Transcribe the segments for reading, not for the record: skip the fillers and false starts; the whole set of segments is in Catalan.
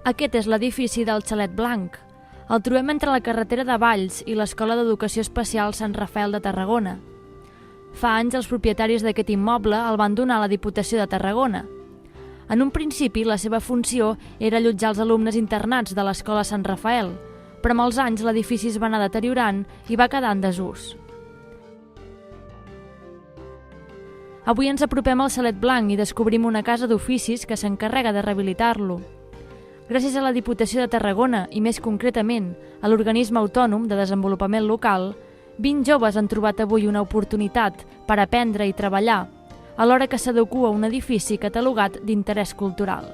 Aquest és l'edifici del Xalet Blanc. El trobem entre la carretera de Valls i l'Escola d'Educació Especial Sant Rafael de Tarragona. Fa anys els propietaris d'aquest immoble el van donar a la Diputació de Tarragona. En un principi, la seva funció era allotjar els alumnes internats de l'Escola Sant Rafael, però amb els anys l'edifici es va anar deteriorant i va quedar en desús. Avui ens apropem al Xalet Blanc i descobrim una casa d'oficis que s'encarrega de rehabilitar-lo. Gràcies a la Diputació de Tarragona i, més concretament, a l'Organisme Autònom de Desenvolupament Local, 20 joves han trobat avui una oportunitat per aprendre i treballar, alhora que s'adequa a un edifici catalogat d'interès cultural.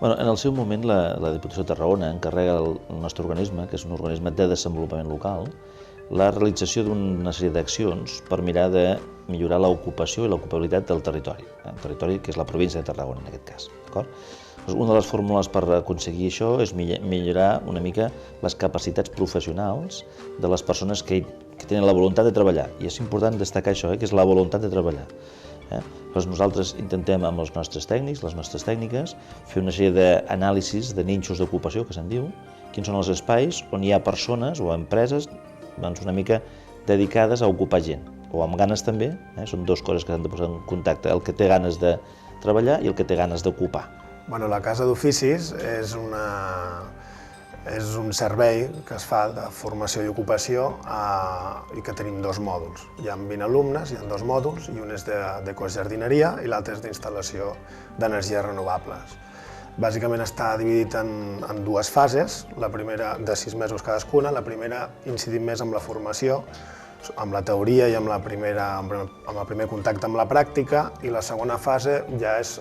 En el seu moment, la Diputació de Tarragona encarrega al nostre organisme, que és un organisme de desenvolupament local, la realització d'una sèrie d'accions per mirar de millorar l'ocupació i l'ocupabilitat del territori. El territori que és la província de Tarragona, en aquest cas. Una de les fórmules per aconseguir això és millorar una mica les capacitats professionals de les persones que tenen la voluntat de treballar. I és important destacar això, que és la voluntat de treballar. Nosaltres intentem amb els nostres tècnics, les nostres tècniques, fer una sèrie d'anàlisis de nínxols d'ocupació, que se'n diu, quins són els espais on hi ha persones o empreses una mica dedicades a ocupar gent, o amb ganes també, són dues coses que s'han de posar en contacte, el que té ganes de treballar i el que té ganes d'ocupar. La Casa d'Oficis és un servei que es fa de formació i ocupació i que tenim dos mòduls. Hi ha 20 alumnes, hi ha dos mòduls, i un és d'ecojardineria i l'altre és d'instal·lació d'energies renovables. Bàsicament està dividit en dues fases, la primera de 6 mesos cadascuna, la primera incidint més amb la formació, amb la teoria i amb el primer contacte amb la pràctica, i la segona fase ja és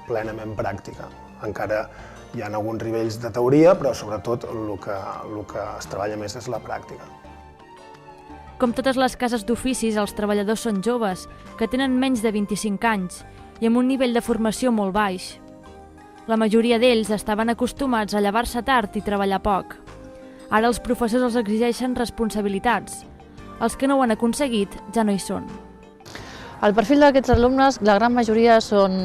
plenament pràctica. Encara hi ha alguns nivells de teoria, però sobretot el que es treballa més és la pràctica. Com totes les cases d'oficis, els treballadors són joves, que tenen menys de 25 anys i amb un nivell de formació molt baix. La majoria d'ells estaven acostumats a llevar-se tard i treballar poc. Ara els professors els exigeixen responsabilitats. Els que no ho han aconseguit ja no hi són. El perfil d'aquests alumnes, la gran majoria són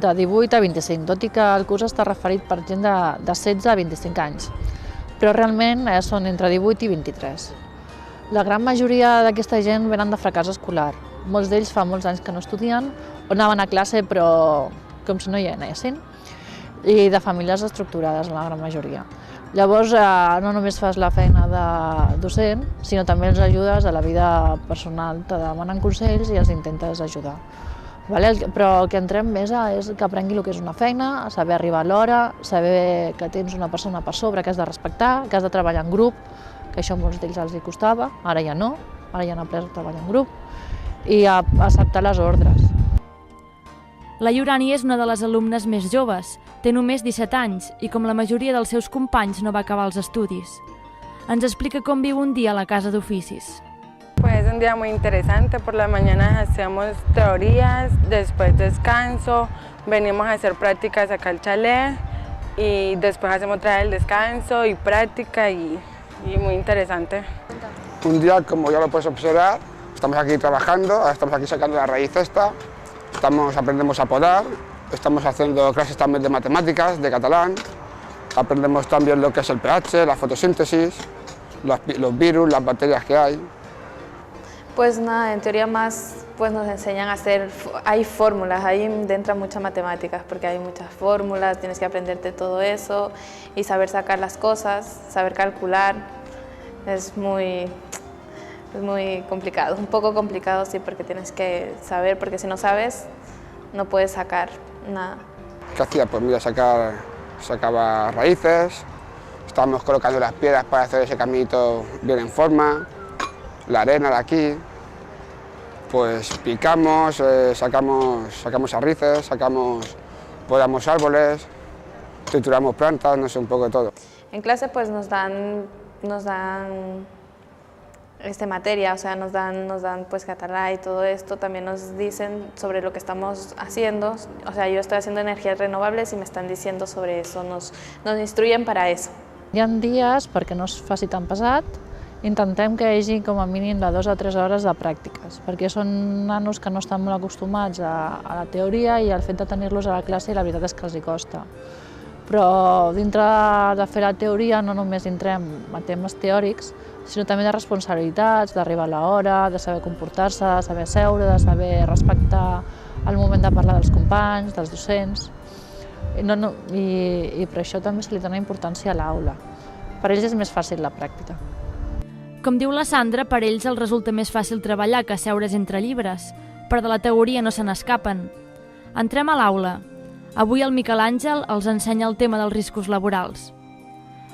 de 18 a 25, tot i que el curs està referit per gent de 16 a 25 anys, però realment són entre 18 i 23. La gran majoria d'aquesta gent venen de fracàs escolar. Molts d'ells fa molts anys que no estudien, o anaven a classe però com si no hi anessin, i de famílies estructurades, la gran majoria. Llavors, no només fas la feina de docent, sinó també els ajudes a la vida personal. Te demanen consells i els intentes ajudar. Però el que entrem més és que aprengui el que és una feina, saber arribar a l'hora, saber que tens una persona per sobre que has de respectar, que has de treballar en grup, que això a molts d'ells els costava, ara ja no, ara ja han après a treballar en grup, i a acceptar les ordres. La Iurani és una de les alumnes més joves, té només 17 anys i com la majoria dels seus companys no va acabar els estudis. Ens explica com viu un dia a la casa d'oficis. Pues es un día muy interesante, por la mañana hacemos teorías, después descanso, venimos a hacer prácticas acá al chalet y después hacemos otra vez el descanso y práctica y muy interesante. Un día, como ya lo puedes observar, estamos aquí trabajando, estamos aquí sacando la raíz esta, aprendemos a podar, estamos haciendo clases también de matemáticas, de catalán, aprendemos también lo que es el pH, la fotosíntesis, los virus, las bacterias que hay. Pues nada, en teoría más nos enseñan a hacer, hay fórmulas, ahí entran muchas matemáticas porque hay muchas fórmulas, tienes que aprenderte todo eso y saber sacar las cosas, saber calcular, es muy complicado, un poco complicado sí, porque tienes que saber, porque si no sabes no puedes sacar nada. ¿Qué hacía? Pues mira, sacaba raíces, estábamos colocando las piedras para hacer ese caminito bien en forma, la arena de aquí, pues picamos, sacamos arrices, podamos árboles, trituramos plantas, no sé, un poco de todo. En clase pues nos dan materia, o sea, nos dan pues catalá y todo esto, también nos dicen sobre lo que estamos haciendo, o sea, yo estoy haciendo energías renovables y me están diciendo sobre eso, nos instruyen para eso. Hi ha dies, perquè no es faci tan pesat, intentem que hi hagi com a mínim de 2 a 3 hores de pràctiques, perquè són nanos que no estan molt acostumats a la teoria i el fet de tenir-los a la classe la veritat és que els hi costa. però dintre de fer la teoria no només entrem a temes teòrics, sinó també de responsabilitats, d'arribar a l'hora, de saber comportar-se, de saber seure, de saber respectar el moment de parlar dels companys, dels docents. I per això també se li dona importància a l'aula. Per ells és més fàcil la pràctica. Com diu la Sandra, per ells els resulta més fàcil treballar que seure's entre llibres, però de la teoria no se n'escapen. Entrem a l'aula. Avui el Miquel Àngel els ensenya el tema dels riscos laborals.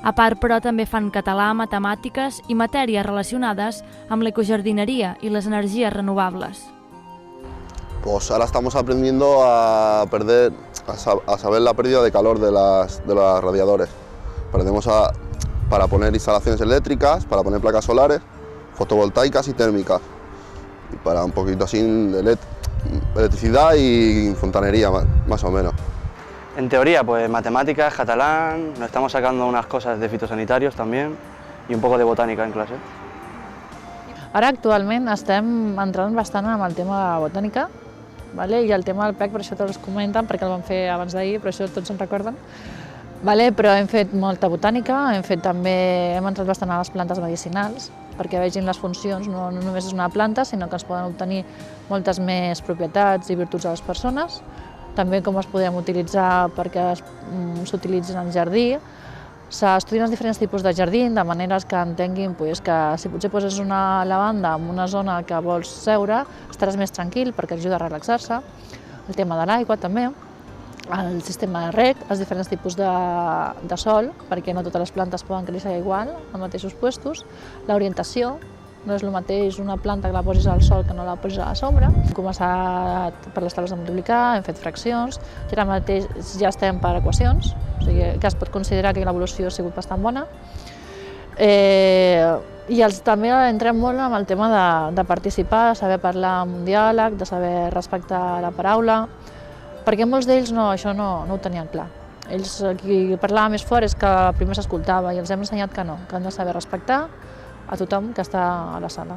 A part, però, també fan català, matemàtiques i matèries relacionades amb l'ecojardineria y les energies renovables. Pues ahora estamos aprendiendo a saber la pérdida de calor de los radiadores. Aprendemos para poner instalaciones eléctricas, para poner placas solares, fotovoltaicas y térmicas. Y para un poquito así de electricidad y fontanería, más o menos. En teoría, pues matemáticas, catalán, nos estamos sacando unas cosas de fitosanitarios también y un poco de botánica en clase. Ara actualment estem entrant bastant en el tema de botànica, i el tema del PEC, per això tots els comenten, perquè el vam fer abans d'ahir, però això tots se'n recorden. Però hem fet molta botànica, hem entrat bastant a les plantes medicinals, perquè vegin les funcions, no només és una planta, sinó que es poden obtenir moltes més propietats i virtuts a les persones, també com es podem utilitzar perquè s'utilitzin al jardí. S'estudien els diferents tipus de jardí, de maneres que entenguin que si potser poses una lavanda en una zona que vols seure, estaràs més tranquil perquè ajuda a relaxar-se. El tema de l'aigua també, el sistema de reg, els diferents tipus de sol, perquè no totes les plantes poden créixer igual, en mateixos puestos, l'orientació, no és el mateix una planta que la posis al sol que no la posis a la sombra. Hem començat per les taules de multiplicar, hem fet fraccions, i ara mateix ja estem per equacions, o sigui que es pot considerar que l'evolució ha sigut bastant bona. I també entrem molt amb el tema de participar, de saber parlar amb un diàleg, de saber respectar la paraula, perquè molts d'ells això no ho tenien clar. Ells, qui parlava més fort és que primer s'escoltava i els hem ensenyat que no, que han de saber respectar a tothom que està a la sala.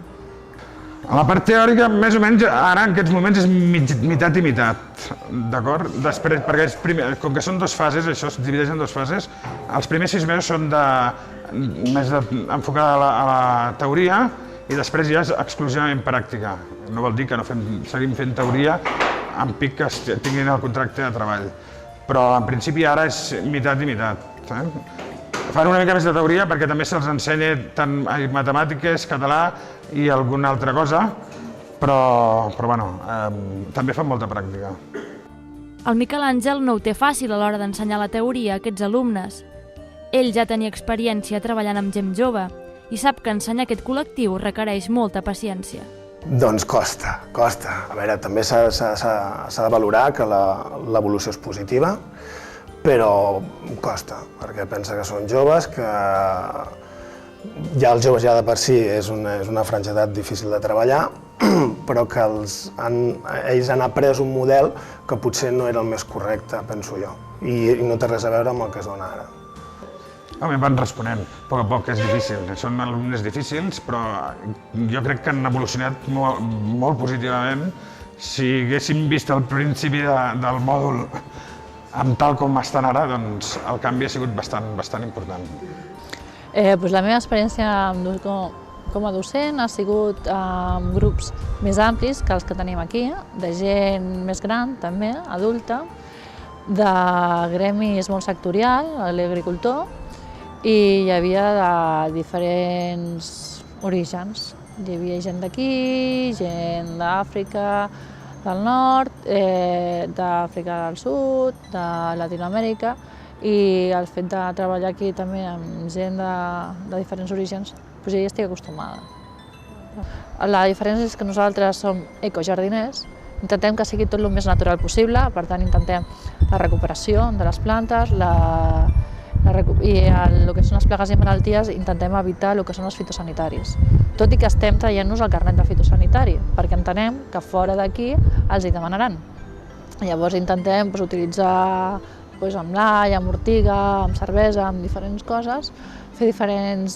La part teòrica, més o menys, ara en aquests moments és mitat i mitat, d'acord? Després, perquè com que són dues fases, això es divideix en dues fases, els primers 6 mesos són més enfocada a la teoria i després ja és exclusivament pràctica. No vol dir que no seguim fent teoria amb pic que tinguin el contracte de treball, però en principi ara és mitat i mitat. Fan una mica més de teoria perquè també se'ls ensenya tant matemàtiques, català i alguna altra cosa, però també fan molta pràctica. El Miquel Àngel no ho té fàcil a l'hora d'ensenyar la teoria a aquests alumnes. Ell ja tenia experiència treballant amb gent jove i sap que ensenyar aquest col·lectiu requereix molta paciència. Doncs costa. A veure, també s'ha de valorar que l'evolució és positiva, però costa, perquè pensa que són joves, que ja els joves ja de per si és una franja d'edat difícil de treballar, però que ells han après un model que potser no era el més correcte, penso jo, i no té res a veure amb el que es dona ara. Home, van responent, a poc a poc és difícil, són alumnes difícils, però jo crec que han evolucionat molt positivament. Si haguéssim vist al principi del mòdul amb tal com estan ara, doncs el canvi ha sigut bastant important. La meva experiència com a docent ha sigut amb grups més amplis que els que tenim aquí, de gent més gran també, adulta, de gremis molt sectorial, l'agricultor, i hi havia de diferents orígens. Hi havia gent d'aquí, gent d'Àfrica del nord, d'Àfrica del sud, de Latinoamèrica, i el fet de treballar aquí també amb gent de diferents orígens, ja hi estic acostumada. La diferència és que nosaltres som ecojardiners, intentem que sigui tot el més natural possible, per tant intentem la recuperació de les plantes, i el que són les plagues i malalties intentem evitar el que són els fitosanitaris. Tot i que estem traient-nos el carnet de fitosanitari, perquè entenem que fora d'aquí els hi demanaran. Llavors intentem utilitzar amb l'all, amb ortiga, amb cervesa, amb diferents coses, fer diferents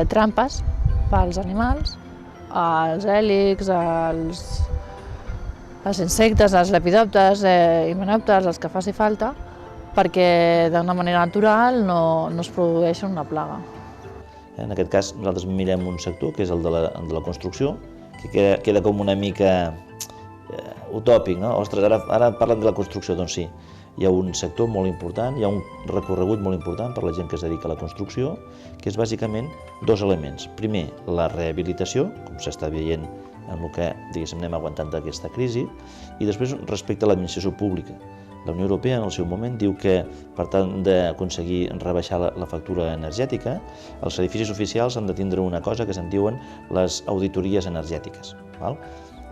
trampes pels animals, els hèlix, els insectes, els lepidòpters, himenòpters, els que faci falta, perquè d'una manera natural no es produeix una plaga. En aquest cas, nosaltres mirem un sector, que és el de la construcció, que queda com una mica utòpic, no? Ostres, ara parlen de la construcció, doncs sí. Hi ha un sector molt important, hi ha un recorregut molt important per la gent que es dedica a la construcció, que és bàsicament dos elements. Primer, la rehabilitació, com s'està veient en el que, diguéssim, anem aguantant d'aquesta crisi, i després respecte a l'administració pública. La Unió Europea, en el seu moment, diu que, per tal d'aconseguir rebaixar la factura energètica, els edificis oficials han de tindre una cosa que se'n diuen les auditories energètiques.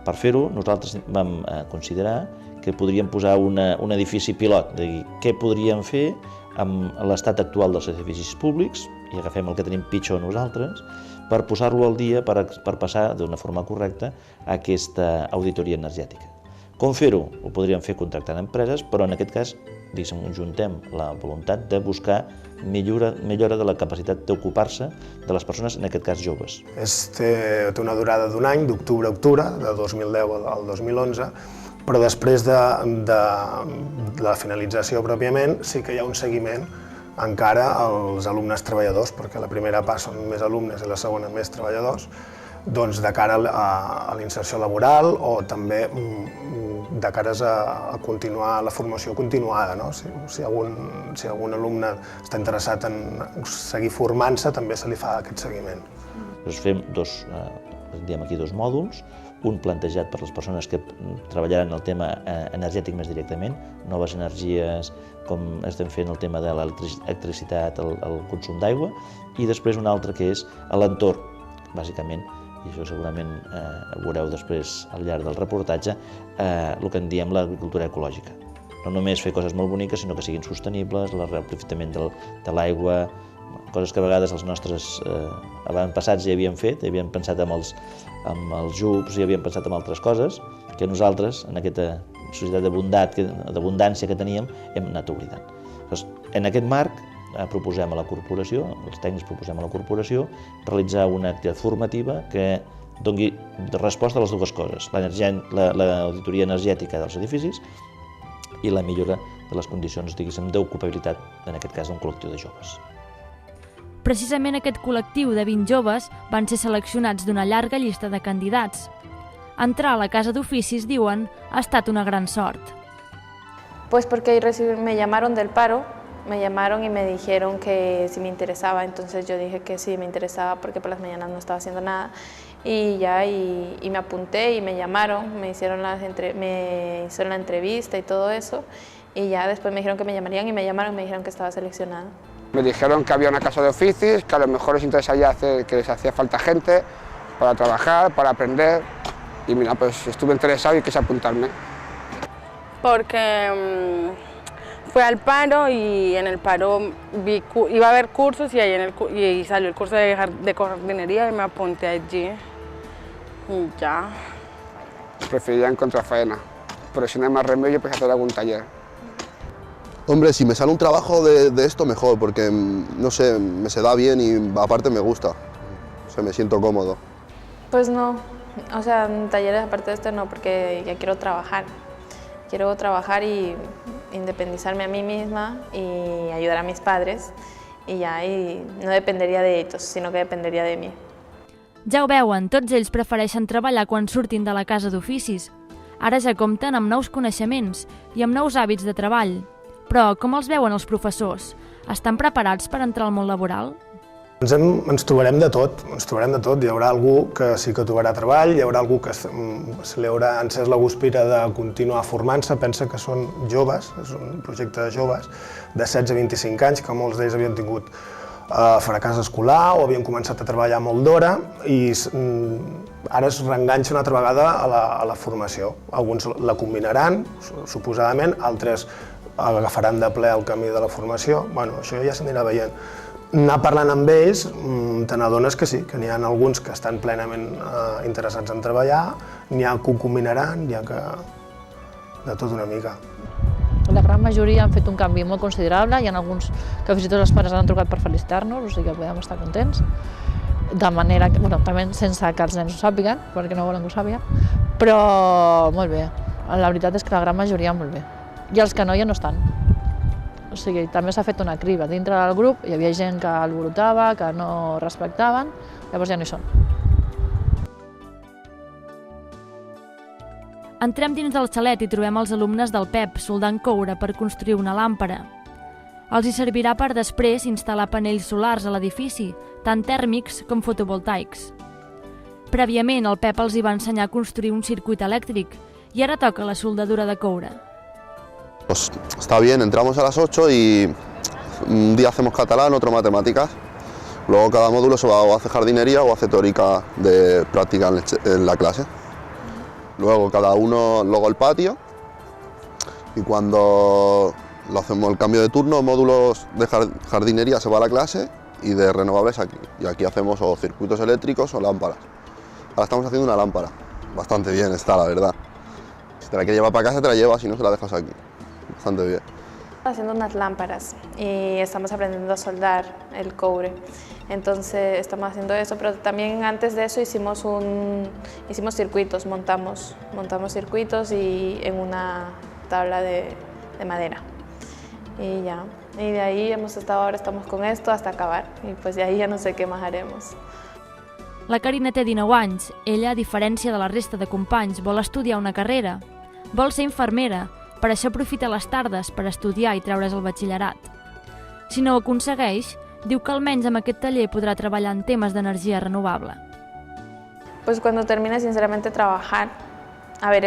Per fer-ho, nosaltres vam considerar que podríem posar un edifici pilot, de dir, què podríem fer amb l'estat actual dels edificis públics, i agafem el que tenim pitjor nosaltres, per posar-lo al dia, per passar d'una forma correcta a aquesta auditoria energètica. Com fer-ho? Ho podríem fer contractant empreses, però en aquest cas, diguéssim, juntem la voluntat de buscar millora de la capacitat d'ocupar-se de les persones, en aquest cas joves. Té una durada d'un any, d'octubre a octubre, de 2010 al 2011, però després de la finalització pròpiament sí que hi ha un seguiment encara als alumnes treballadors, perquè la primera part són més alumnes i la segona més treballadors, doncs de cara a la inserció laboral o també de cara a continuar la formació continuada. Si algun alumne està interessat en seguir formant-se, també se li fa aquest seguiment. Fem dos mòduls, un plantejat per les persones que treballaran el tema energètic més directament, noves energies, com estem fent el tema de l'electricitat, el consum d'aigua, i després un altre que és l'entorn, bàsicament, i això segurament ho veureu després al llarg del reportatge, el que en diem l'agricultura ecològica. No només fer coses molt boniques, sinó que siguin sostenibles, el reaprofitament de l'aigua, coses que a vegades els nostres avantpassats ja havien fet, havien pensat amb els jubs i havien pensat en altres coses, que nosaltres, en aquesta societat d'abundància que teníem, hem anat oblidant. En aquest marc, proposem a la corporació, els tècnics proposem a la corporació, realitzar una activitat formativa que doni resposta a les dues coses, l'auditoria energètica dels edificis i la millora de les condicions, diguéssim, d'ocupabilitat, en aquest cas d'un col·lectiu de joves. Precisament aquest col·lectiu de 20 joves van ser seleccionats d'una llarga llista de candidats. Entrar a la casa d'oficis, diuen, ha estat una gran sort. Pues porque me llamaron del paro, me llamaron y me dijeron que si me interesaba, entonces yo dije que sí me interesaba porque por las mañanas no estaba haciendo nada y me apunté y me llamaron, me hicieron la entrevista y todo eso y ya después me dijeron que me llamarían y me llamaron y me dijeron que estaba seleccionada. Me dijeron que había una casa de oficios, que a lo mejor les interesaría que les hacía falta gente para trabajar, para aprender y mira, pues estuve interesado y quise apuntarme. Porque fui al paro y en el paro iba a haber cursos y ahí salió el curso de jardinería y me apunté allí y ya. Preferiría encontrar faena, pero si no hay más remedio pues hacer algún taller. Hombre, si me sale un trabajo de esto mejor, porque no sé, me se da bien y aparte me gusta, me siento cómodo. Pues no, o sea, en talleres aparte de este no, porque ya quiero trabajar. Quiero trabajar y independizarme a mí misma y ayudar a mis padres y no dependeria d'ells, sinó que dependeria de mi. Ja ho veuen, tots ells prefereixen treballar quan surtin de la casa d'oficis. Ara ja compten amb nous coneixements i amb nous hàbits de treball. Però com els veuen els professors? Estan preparats per entrar al món laboral? Ens trobarem de tot, Hi haurà algú que sí que trobarà treball, hi haurà algú que se li haurà encès la guspira de continuar formant-se. Pensa que són joves, és un projecte de joves de 16 a 25 anys, que molts d'ells havien tingut fracàs escolar o havien començat a treballar molt d'hora i ara es reenganxen una altra vegada a la formació. Alguns la combinaran, suposadament, altres agafaran de ple el camí de la formació. Bueno, això ja s'anirà veient. Anar parlant amb ells, te n'adones que sí, que n'hi ha alguns que estan plenament interessats en treballar, n'hi ha que ho combinaran, n'hi ha que de tot una mica. La gran majoria han fet un canvi molt considerable, hi ha alguns que fins i tot els pares han trucat per felicitar-nos, o sigui que podem estar contents, de manera que, bueno, també sense que els nens ho sàpiguen, perquè no volen que ho sàpiguen, però molt bé. La veritat és que la gran majoria molt bé. I els que no ja no estan. O sigui, també s'ha fet una criba. Dintre del grup hi havia gent que alborotava, que no respectaven, llavors ja no hi són. Entrem dins del xalet i trobem els alumnes del PEP soldant coure per construir una làmpara. Els hi servirà per després instal·lar panells solars a l'edifici, tant tèrmics com fotovoltaics. Prèviament, el Pep els hi va ensenyar a construir un circuit elèctric y ahora toca la soldadura de coure. Pues está bien, entramos a las 8 y un día hacemos catalán, otro matemáticas. Luego cada módulo se va o hace jardinería o hace teórica de práctica en la clase. Luego cada uno, luego el patio, y cuando lo hacemos el cambio de turno, módulos de jardinería se va a la clase y de renovables aquí. Y aquí hacemos o circuitos eléctricos o lámparas. Ahora estamos haciendo una lámpara. Bastante bien está, la verdad. Si te la quieres llevar para casa, te la llevas, si no, se la dejas aquí. Bastante bien. Haciendo unas lámparas y estamos aprendiendo a soldar el cobre. Entonces estamos haciendo eso, pero también antes de eso hicimos circuitos, montamos circuitos y en una tabla de madera. Y ya, y de ahí ahora estamos con esto hasta acabar, y pues de ahí ya no sé qué más haremos. La Carina té 19 anys. Ella, a diferència de la resta de companys, vol estudiar una carrera. Vol ser infermera, per això aprofita les tardes per estudiar i treure's el batxillerat. Si no ho aconsegueix, diu que almenys amb aquest taller podrà treballar en temes d'energia renovable. Pues cuando termine, sinceramente, trabajar. A ver,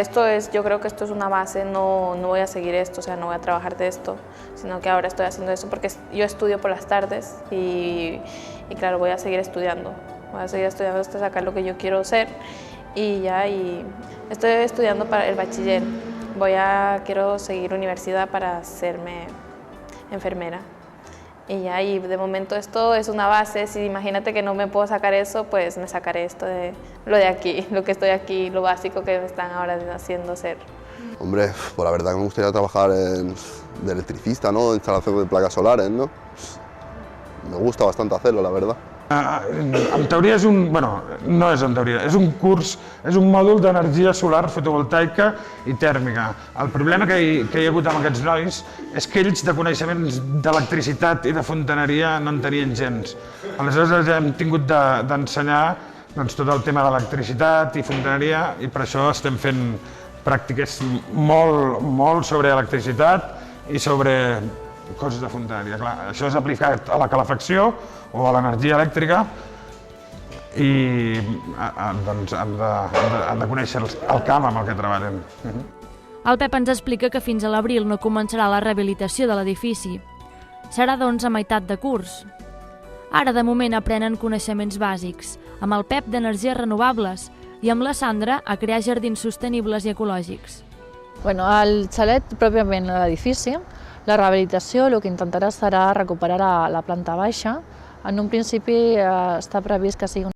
yo creo que esto es una base, no voy a seguir esto, o sea, no voy a trabajar de esto, sino que ahora estoy haciendo eso porque yo estudio por las tardes y claro, voy a seguir estudiando. Voy a seguir estudiando hasta sacar lo que yo quiero ser y estoy estudiando para el bachiller. Quiero seguir universidad para hacerme enfermera. Y de momento esto es una base. Si imagínate que no me puedo sacar eso, pues me sacaré lo de aquí, lo que estoy aquí, lo básico que me están ahora haciendo ser. Hombre, pues la verdad que me gustaría trabajar de electricista, ¿no? Instalación de placas solares, ¿no? Me gusta bastante hacerlo, la verdad. En teoria no és en teoria, és un curs, és un mòdul d'energia solar fotovoltaica i tèrmica. El problema que hi ha hagut amb aquests nois és que ells de coneixements d'electricitat i de fontaneria no en tenien gens. Aleshores hem tingut d'ensenyar tot el tema d'electricitat i fontaneria i per això estem fent pràctiques molt sobre electricitat i sobre coses de fontaneria. Clar, això és aplicat a la calefacció o a l'energia elèctrica i doncs, han de conèixer el camp amb el que treballen. El Pep ens explica que fins a l'abril no començarà la rehabilitació de l'edifici. Serà, doncs, a meitat de curs. Ara, de moment, aprenen coneixements bàsics, amb el Pep d'energies renovables i amb la Sandra a crear jardins sostenibles i ecològics. El xalet, pròpiament a l'edifici, la rehabilitació el que intentarà serà recuperar la planta baixa. En un principi està previst que sigui